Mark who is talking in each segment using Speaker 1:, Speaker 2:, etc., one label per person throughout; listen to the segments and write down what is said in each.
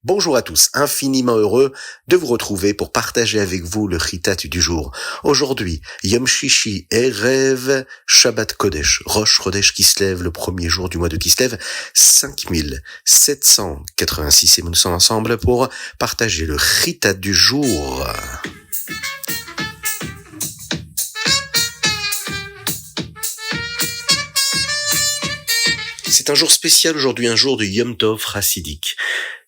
Speaker 1: Bonjour à tous, infiniment heureux de vous retrouver pour partager avec vous le Chitat du jour. Aujourd'hui, Yom Shishi, Erev, Shabbat Kodesh, Rosh Chodesh Kislev, le premier jour du mois de Kislev, 5786, et nous sommes ensemble pour partager le Chitat du jour. C'est un jour spécial aujourd'hui, un jour de Yom Tov chassidique.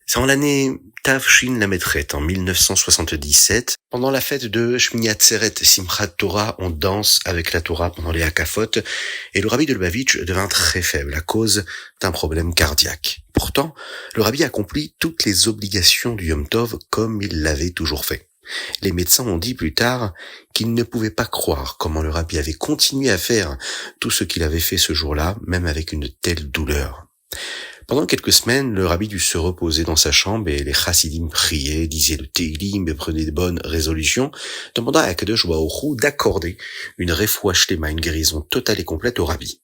Speaker 1: C'est en l'année Tavshin Lametret, en 1977. Pendant la fête de Shmini Atzeret Simchat Torah, on danse avec la Torah pendant les Hakafot, et le rabbi de Lubavitch devint très faible à cause d'un problème cardiaque. Pourtant, le rabbi accomplit toutes les obligations du Yom Tov comme il l'avait toujours fait. Les médecins ont dit plus tard qu'ils ne pouvaient pas croire comment le rabbi avait continué à faire tout ce qu'il avait fait ce jour-là, même avec une telle douleur. Pendant quelques semaines, le rabbi dut se reposer dans sa chambre et les chassidim priaient, disaient le Teilim et prenaient de bonnes résolutions, demandant à Kadosh Baruch Hu d'accorder une refoua shlema, une guérison totale et complète au rabbi.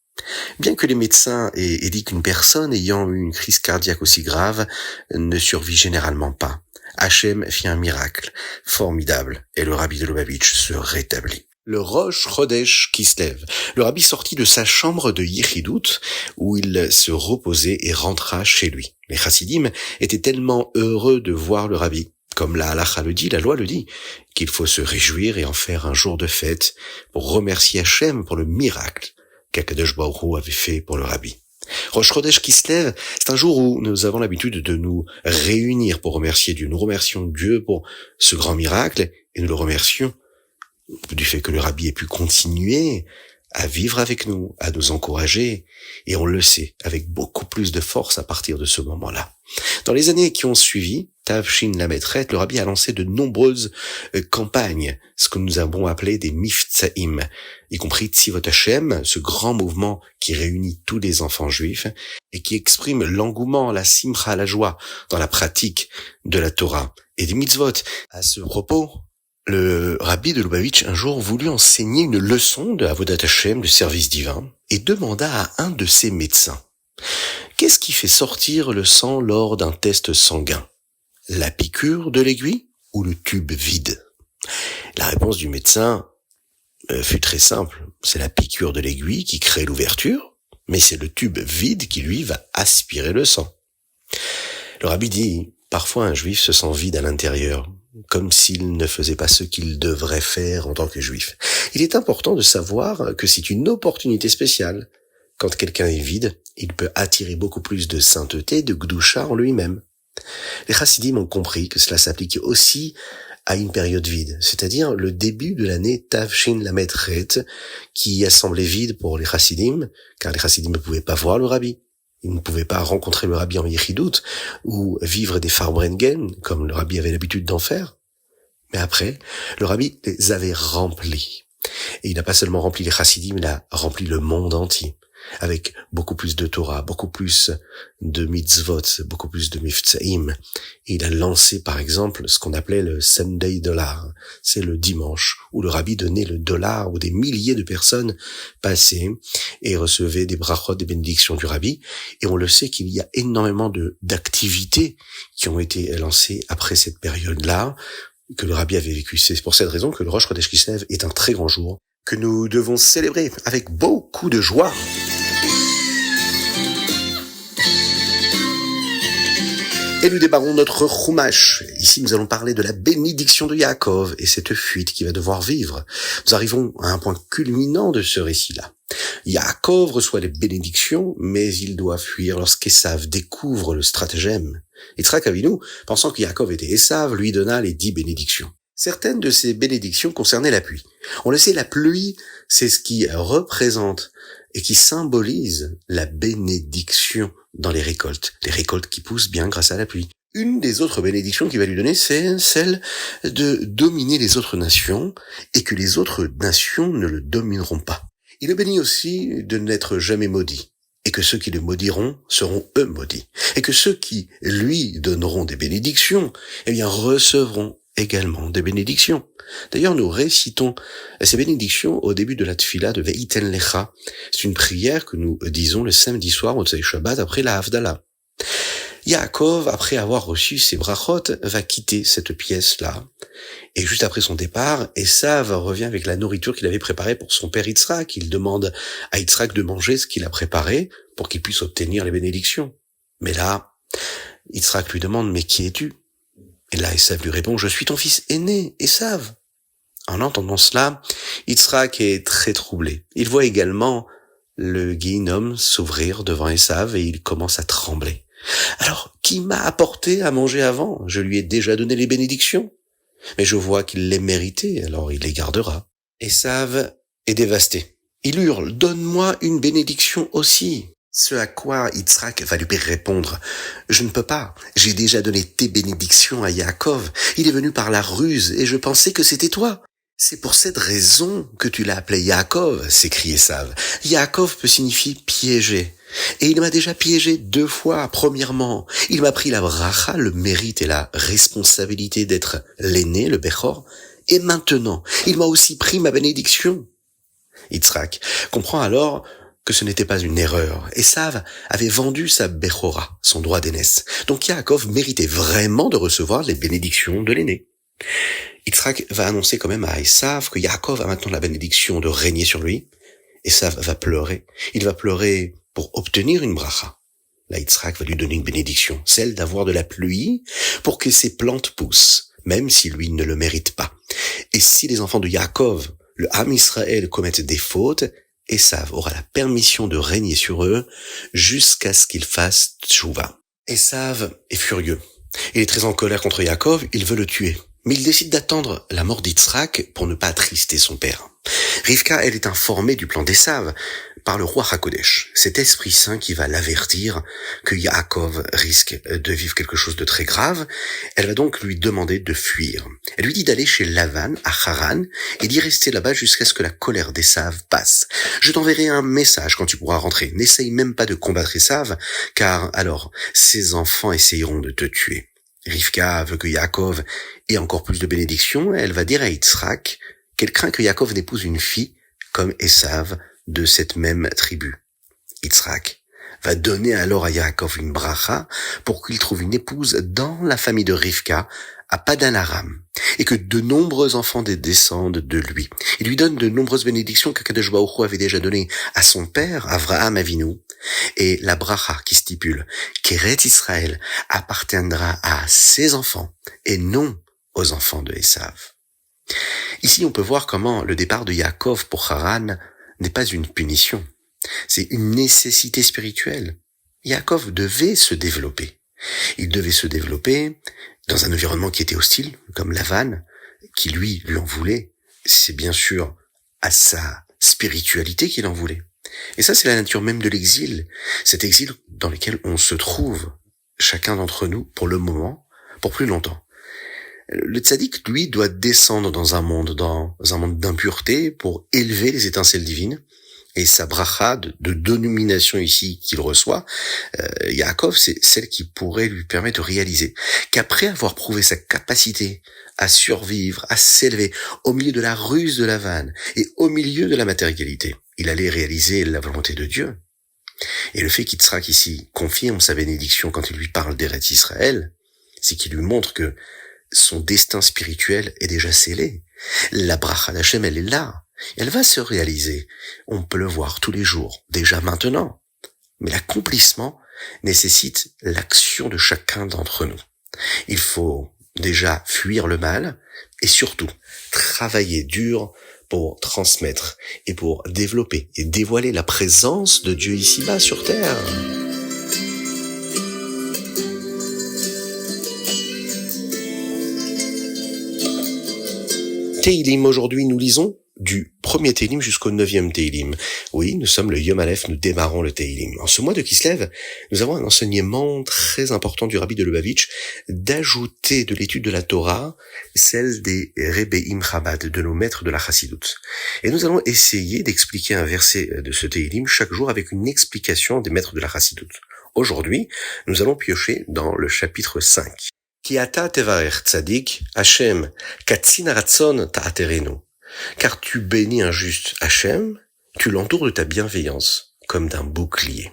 Speaker 1: Bien que les médecins aient dit qu'une personne ayant eu une crise cardiaque aussi grave ne survit généralement pas, Hachem fit un miracle formidable et le rabbi de Lubavitch se rétablit. Le Rosh Chodesh Kislev. Le rabbi sortit de sa chambre de Yichidut, où il se reposait et rentra chez lui. Les chassidim étaient tellement heureux de voir le rabbi, comme la halacha le dit, la loi le dit, qu'il faut se réjouir et en faire un jour de fête pour remercier Hachem pour le miracle qu'Akadosh Baruch Hu avait fait pour le rabbi. Rosh Chodesh Kislev, c'est un jour où nous avons l'habitude de nous réunir pour remercier Dieu. Nous remercions Dieu pour ce grand miracle et nous le remercions du fait que le rabbi ait pu continuer à vivre avec nous, à nous encourager, et on le sait, avec beaucoup plus de force à partir de ce moment-là. Dans les années qui ont suivi, Tavshin Lametret, le rabbi a lancé de nombreuses campagnes, ce que nous avons appelé des Miftsaim, y compris Tzivot Hashem, ce grand mouvement qui réunit tous les enfants juifs et qui exprime l'engouement, la simcha, la joie dans la pratique de la Torah et des mitzvot. À ce propos, le rabbi de Lubavitch un jour voulut enseigner une leçon de Avodat Hashem, de service divin, et demanda à un de ses médecins: qu'est-ce qui fait sortir le sang lors d'un test sanguin? La piqûre de l'aiguille ou le tube vide? La réponse du médecin fut très simple. C'est la piqûre de l'aiguille qui crée l'ouverture, mais c'est le tube vide qui, lui, va aspirer le sang. Le rabbi dit: parfois un juif se sent vide à l'intérieur, comme s'il ne faisait pas ce qu'il devrait faire en tant que juif. Il est important de savoir que c'est une opportunité spéciale. Quand quelqu'un est vide, il peut attirer beaucoup plus de sainteté, de gdusha en lui-même. Les chassidim ont compris que cela s'applique aussi à une période vide, c'est-à-dire le début de l'année Tavshin Lametret, qui a semblé vide pour les chassidim, car les chassidim ne pouvaient pas voir le rabbi. Ils ne pouvaient pas rencontrer le rabbi en Yichidut ou vivre des Farbrengen, comme le rabbi avait l'habitude d'en faire. Mais après, le rabbi les avait remplis. Et il n'a pas seulement rempli les chassidim, il a rempli le monde entier, avec beaucoup plus de Torah, beaucoup plus de mitzvot, beaucoup plus de miftsaim. Et il a lancé, par exemple, ce qu'on appelait le Sunday Dollar. C'est le dimanche où le rabbi donnait le dollar, où des milliers de personnes passaient et recevaient des brachot, des bénédictions du rabbi. Et on le sait qu'il y a énormément d'activités qui ont été lancées après cette période-là, que le rabbi avait vécu. C'est pour cette raison que le Rosh Chodesh Kislev est un très grand jour que nous devons célébrer avec beaucoup de joie. Et nous démarrons notre Chumash. Ici, nous allons parler de la bénédiction de Yaakov et cette fuite qu'il va devoir vivre. Nous arrivons à un point culminant de ce récit-là. Yaakov reçoit les bénédictions, mais il doit fuir lorsqu'Esav découvre le stratagème. Yitzhak Avinu, pensant que Yaakov était Esav, lui donna les 10 bénédictions. Certaines de ces bénédictions concernaient la pluie. On le sait, la pluie, c'est ce qui représente et qui symbolise la bénédiction dans les récoltes qui poussent bien grâce à la pluie. Une des autres bénédictions qu'il va lui donner, c'est celle de dominer les autres nations et que les autres nations ne le domineront pas. Il le bénit aussi de n'être jamais maudit et que ceux qui le maudiront seront eux maudits et que ceux qui lui donneront des bénédictions, recevront également des bénédictions. D'ailleurs, nous récitons ces bénédictions au début de la tfila de Ve'iten Lecha. C'est une prière que nous disons le samedi soir au Tzei Shabbat après la Havdalah. Yaakov, après avoir reçu ses brachot, va quitter cette pièce-là. Et juste après son départ, Esav revient avec la nourriture qu'il avait préparée pour son père Yitzhak. Il demande à Yitzhak de manger ce qu'il a préparé pour qu'il puisse obtenir les bénédictions. Mais là, Yitzhak lui demande, mais qui es-tu? Et là, Esav lui répond, je suis ton fils aîné, Esav. En entendant cela, Yitzhak est très troublé. Il voit également le guinéum s'ouvrir devant Esav et il commence à trembler. Alors, qui m'a apporté à manger avant? Je lui ai déjà donné les bénédictions. Mais je vois qu'il les méritait, alors il les gardera. Esav est dévasté. Il hurle, donne-moi une bénédiction aussi. Ce à quoi Yitzhak va lui répondre, je ne peux pas, j'ai déjà donné tes bénédictions à Yaakov, il est venu par la ruse et je pensais que c'était toi. C'est pour cette raison que tu l'as appelé Yaakov, s'écrie Esav. Yaakov peut signifier piéger. Et il m'a déjà piégé 2 fois. Premièrement, il m'a pris la bracha, le mérite et la responsabilité d'être l'aîné, le Bechor. Et maintenant, il m'a aussi pris ma bénédiction. Yitzhak comprend alors que ce n'était pas une erreur. Esav avait vendu sa Bechora, son droit d'aînesse. Donc Yaakov méritait vraiment de recevoir les bénédictions de l'aîné. Yitzhak va annoncer quand même à Esav que Yaakov a maintenant la bénédiction de régner sur lui. Esav va pleurer. Il va pleurer pour obtenir une bracha. Là, Yitzhak va lui donner une bénédiction, celle d'avoir de la pluie pour que ses plantes poussent, même si lui ne le mérite pas. Et si les enfants de Yaakov, le Ham Israël, commettent des fautes, Esav aura la permission de régner sur eux jusqu'à ce qu'ils fassent tchouva. Esav est furieux. Il est très en colère contre Yaakov, il veut le tuer. Mais il décide d'attendre la mort d'Yitzhak pour ne pas attrister son père. Rivka, elle est informée du plan d'Esav par le roi Hakodesh, cet esprit saint qui va l'avertir que Yaakov risque de vivre quelque chose de très grave. Elle va donc lui demander de fuir. Elle lui dit d'aller chez Lavan à Haran et d'y rester là-bas jusqu'à ce que la colère d'Esav passe. Je t'enverrai un message quand tu pourras rentrer. N'essaye même pas de combattre Esav, car alors ses enfants essayeront de te tuer. Rivka veut que Yaakov ait encore plus de bénédictions. Elle va dire à Yitzhak qu'elle craint que Yaakov n'épouse une fille comme Esav de cette même tribu. Yitzhak va donner alors à Yaakov une bracha pour qu'il trouve une épouse dans la famille de Rivka à Padan Aram et que de nombreux enfants descendent de lui. Il lui donne de nombreuses bénédictions qu'Akadosh Baruch Hu avait déjà données à son père, Avraham Avinu, et la bracha qui stipule qu'Eret Israël appartiendra à ses enfants et non aux enfants de Esav. Ici, on peut voir comment le départ de Yaakov pour Haran n'est pas une punition. C'est une nécessité spirituelle. Yaakov devait se développer. Il devait se développer dans un environnement qui était hostile, comme Lavan, qui lui en voulait. C'est bien sûr à sa spiritualité qu'il en voulait. Et ça, c'est la nature même de l'exil. Cet exil dans lequel on se trouve, chacun d'entre nous, pour le moment, pour plus longtemps. Le tzaddik, lui, doit descendre dans un monde d'impureté pour élever les étincelles divines. Et sa bracha de domination ici qu'il reçoit, Yaakov, c'est celle qui pourrait lui permettre de réaliser qu'après avoir prouvé sa capacité à survivre, à s'élever au milieu de la ruse de Lavan et au milieu de la matérialité, il allait réaliser la volonté de Dieu. Et le fait qu'Yitzhak ici confirme sa bénédiction quand il lui parle d'Eret Israël, c'est qu'il lui montre que son destin spirituel est déjà scellé. La bracha d'Hachem, elle est là. Elle va se réaliser. On peut le voir tous les jours, déjà maintenant. Mais l'accomplissement nécessite l'action de chacun d'entre nous. Il faut déjà fuir le mal et surtout travailler dur pour transmettre et pour développer et dévoiler la présence de Dieu ici-bas sur terre. Teilim, aujourd'hui nous lisons du 1er Teilim jusqu'au 9e Teilim. Oui, nous sommes le Yom Aleph, nous démarrons le Teilim. En ce mois de Kislev, nous avons un enseignement très important du Rabbi de Lubavitch d'ajouter de l'étude de la Torah celle des Rebbeim Chabad, de nos maîtres de la Chassidut. Et nous allons essayer d'expliquer un verset de ce Teilim chaque jour avec une explication des maîtres de la Chassidut. Aujourd'hui, nous allons piocher dans le chapitre 5. Ki ata tevarech tzadik, Hashem, katzin haratzon ta'aterenu. Car tu bénis un juste Hashem, tu l'entoures de ta bienveillance, comme d'un bouclier.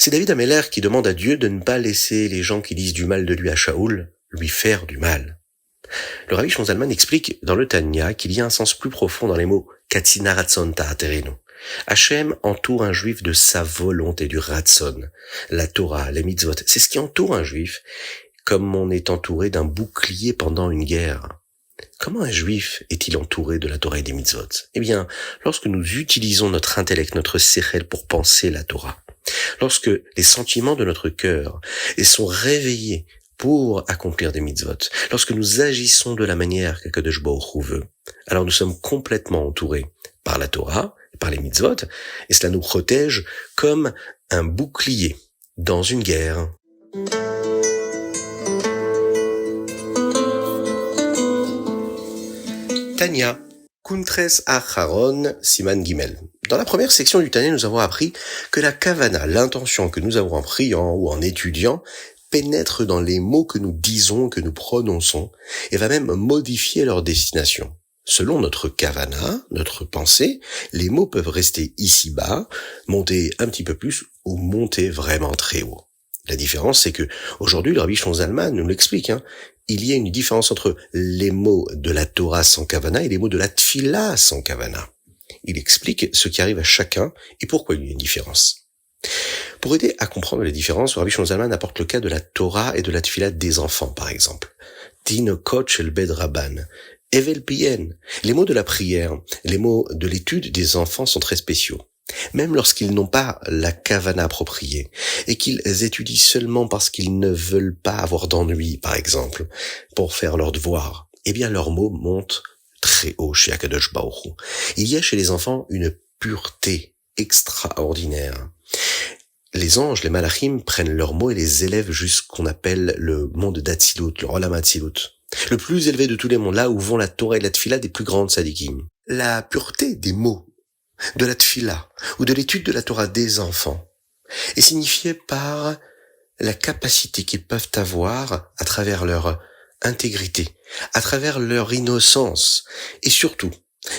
Speaker 1: C'est David Ameller qui demande à Dieu de ne pas laisser les gens qui disent du mal de lui à Shaoul lui faire du mal. Le Rabbi Shlomo Zalman explique dans le Tanya qu'il y a un sens plus profond dans les mots Katsina Ratzon Ta'aterenu. Hachem entoure un juif de sa volonté, du Ratzon, la Torah, les mitzvot. C'est ce qui entoure un juif, comme on est entouré d'un bouclier pendant une guerre. Comment un juif est-il entouré de la Torah et des mitzvot? Eh bien, lorsque nous utilisons notre intellect, notre sechel pour penser la Torah, lorsque les sentiments de notre cœur sont réveillés pour accomplir des mitzvot, lorsque nous agissons de la manière qu'Akadosh Baruch Hu veut, alors nous sommes complètement entourés par la Torah, par les mitzvot, et cela nous protège comme un bouclier dans une guerre. Tanya, Kuntres Acharon, Siman Gimel. Dans la première section du Tanya, nous avons appris que la kavana, l'intention que nous avons en priant ou en étudiant, pénètre dans les mots que nous disons, que nous prononçons, et va même modifier leur destination. Selon notre kavana, notre pensée, les mots peuvent rester ici-bas, monter un petit peu plus ou monter vraiment très haut. La différence, c'est que aujourd'hui, le Rabbi Shlomo Zalman nous l'explique, il y a une différence entre les mots de la Torah sans kavana et les mots de la tfila sans kavana. Il explique ce qui arrive à chacun et pourquoi il y a une différence. Pour aider à comprendre les différences, le Rabbi Shlomo Zalman apporte le cas de la Torah et de la tfila des enfants, par exemple. Tinokot shel bed rabban, evel pien. Les mots de la prière, les mots de l'étude des enfants sont très spéciaux. Même lorsqu'ils n'ont pas la kavana appropriée et qu'ils étudient seulement parce qu'ils ne veulent pas avoir d'ennui, par exemple, pour faire leurs devoirs, eh bien leurs mots montent très haut chez Akadosh Baruch Hu. Il y a chez les enfants une pureté extraordinaire. Les anges, les malachim, prennent leurs mots et les élèvent jusqu'on appelle le monde d'Atsilut, le Olam Atsilut. Le plus élevé de tous les mondes, là où vont la Torah et la Tfila des plus grandes sadikim. La pureté des mots de la Tfila ou de l'étude de la Torah des enfants est signifiée par la capacité qu'ils peuvent avoir à travers leur intégrité, à travers leur innocence et surtout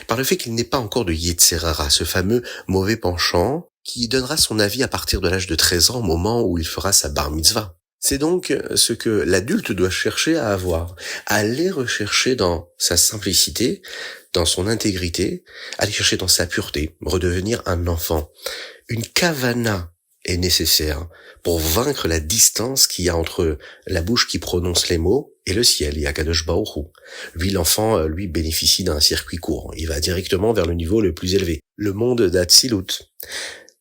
Speaker 1: par le fait qu'il n'est pas encore de Yetzer Hara, ce fameux mauvais penchant qui donnera son avis à partir de l'âge de 13 ans au moment où il fera sa bar mitzvah. C'est donc ce que l'adulte doit chercher à avoir, à aller rechercher dans sa simplicité, dans son intégrité, aller chercher dans sa pureté, redevenir un enfant. Une kavana est nécessaire pour vaincre la distance qu'il y a entre la bouche qui prononce les mots et le ciel, et Akadosh Baruch Hu. Lui, l'enfant, lui, bénéficie d'un circuit court. Il va directement vers le niveau le plus élevé, le monde d'Atsilut.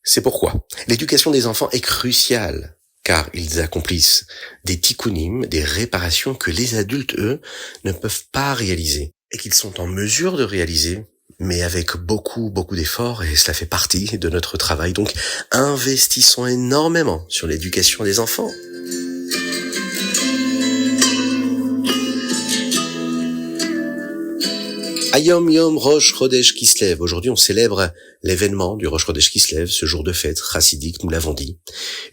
Speaker 1: C'est pourquoi l'éducation des enfants est cruciale, car ils accomplissent des tikkunim, des réparations que les adultes, eux, ne peuvent pas réaliser, et qu'ils sont en mesure de réaliser, mais avec beaucoup d'efforts, et cela fait partie de notre travail. Donc, investissons énormément sur l'éducation des enfants. Ayom Yom Rosh Chodesh Kislev. Aujourd'hui, on célèbre l'événement du Rosh Chodesh Kislev, ce jour de fête chassidique, nous l'avons dit.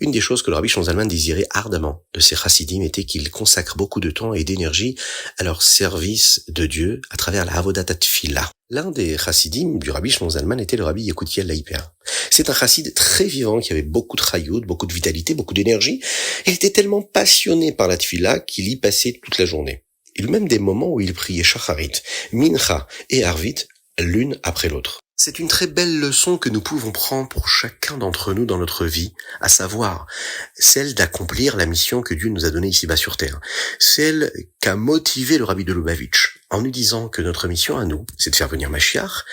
Speaker 1: Une des choses que le Rabbi Shlomo Zalman désirait ardemment de ces chassidim était qu'ils consacrent beaucoup de temps et d'énergie à leur service de Dieu à travers la Avodat Tfila. L'un des chassidim du Rabbi Shlomo Zalman était le Rabbi Yekutiel Leiper. C'est un chassid très vivant qui avait beaucoup de chayout, beaucoup de vitalité, beaucoup d'énergie. Il était tellement passionné par la Tfila qu'il y passait toute la journée. Il y a même des moments où il priait Shacharit, Mincha et Arvit, l'une après l'autre. C'est une très belle leçon que nous pouvons prendre pour chacun d'entre nous dans notre vie, à savoir celle d'accomplir la mission que Dieu nous a donnée ici-bas sur terre. Celle qu'a motivé le Rabbi de Lubavitch, en nous disant que notre mission à nous, c'est de faire venir Mashiach,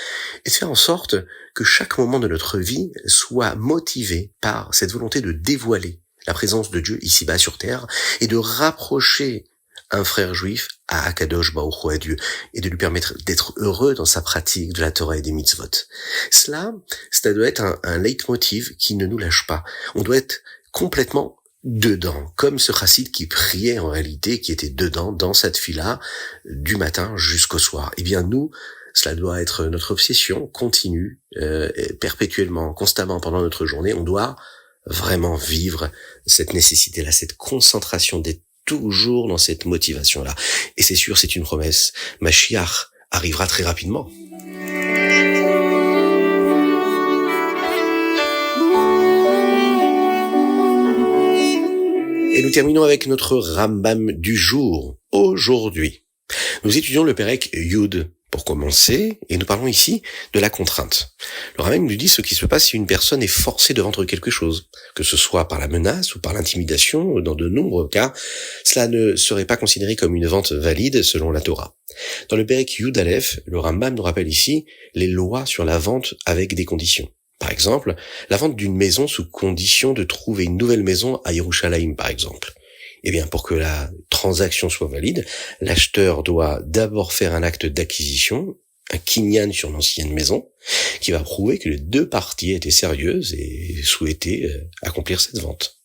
Speaker 1: et de faire en sorte que chaque moment de notre vie soit motivé par cette volonté de dévoiler la présence de Dieu ici-bas sur terre, et de rapprocher un frère juif à Akadosh Baruch Hu, à Dieu, et de lui permettre d'être heureux dans sa pratique de la Torah et des mitzvot. Ça doit être un leitmotiv qui ne nous lâche pas. On doit être complètement dedans, comme ce chassid qui priait en réalité, qui était dedans, dans cette fila, du matin jusqu'au soir. Eh bien nous, cela doit être notre obsession continue, perpétuellement, constamment pendant notre journée. On doit vraiment vivre cette nécessité-là, cette concentration d'être toujours dans cette motivation-là. Et c'est sûr, c'est une promesse. Mashiach arrivera très rapidement. nous terminons avec notre Rambam du jour. Aujourd'hui, nous étudions le Pérec Yud pour commencer, et nous parlons ici de la contrainte. Le Rambam nous dit ce qui se passe si une personne est forcée de vendre quelque chose, que ce soit par la menace ou par l'intimidation. Dans de nombreux cas, cela ne serait pas considéré comme une vente valide selon la Torah. Dans le Pérec Yud Aleph, le Rambam nous rappelle ici les lois sur la vente avec des conditions. Par exemple, la vente d'une maison sous condition de trouver une nouvelle maison à Yerushalayim, par exemple. Eh bien, pour que la transaction soit valide, l'acheteur doit d'abord faire un acte d'acquisition, un kinyan sur l'ancienne maison, qui va prouver que les deux parties étaient sérieuses et souhaitaient accomplir cette vente.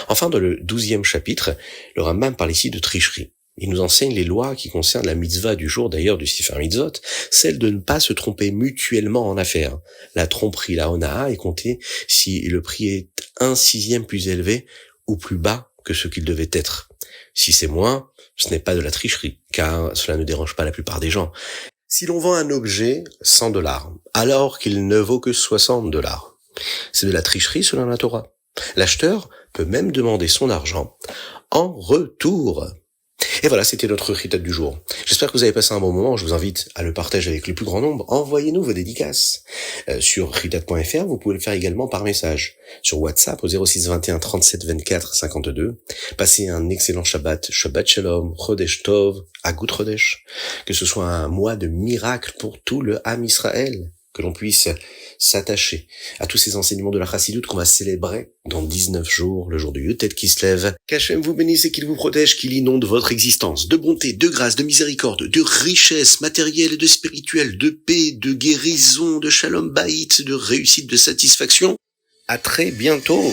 Speaker 1: Enfin, dans le 12e chapitre, le Rambam parle ici de tricherie. Il nous enseigne les lois qui concernent la mitzvah du jour d'ailleurs du Sefer Mitzvot, celle de ne pas se tromper mutuellement en affaires. La tromperie, la honaa, est comptée si le prix est 1/6 plus élevé ou plus bas que ce qu'il devait être. Si c'est moins, ce n'est pas de la tricherie, car cela ne dérange pas la plupart des gens. Si l'on vend un objet $100, alors qu'il ne vaut que $60, c'est de la tricherie selon la Torah. L'acheteur peut même demander son argent en retour. Et voilà, c'était notre Ritat du jour. J'espère que vous avez passé un bon moment. Je vous invite à le partager avec le plus grand nombre. Envoyez-nous vos dédicaces sur ritat.fr. Vous pouvez le faire également par message sur WhatsApp au 06 21 37 24 52. Passez un excellent Shabbat. Shabbat Shalom, Chodesh Tov, Agut Chodesh. Que ce soit un mois de miracle pour tout le Ham Israël. Que l'on puisse s'attacher à tous ces enseignements de la Chassidoute qu'on va célébrer dans 19 jours, le jour du Yutet qui se lève. Qu'Hachem vous bénisse et qu'il vous protège, qu'il inonde votre existence de bonté, de grâce, de miséricorde, de richesse matérielle et de spirituelle, de paix, de guérison, de shalom baït, de réussite, de satisfaction. À très bientôt.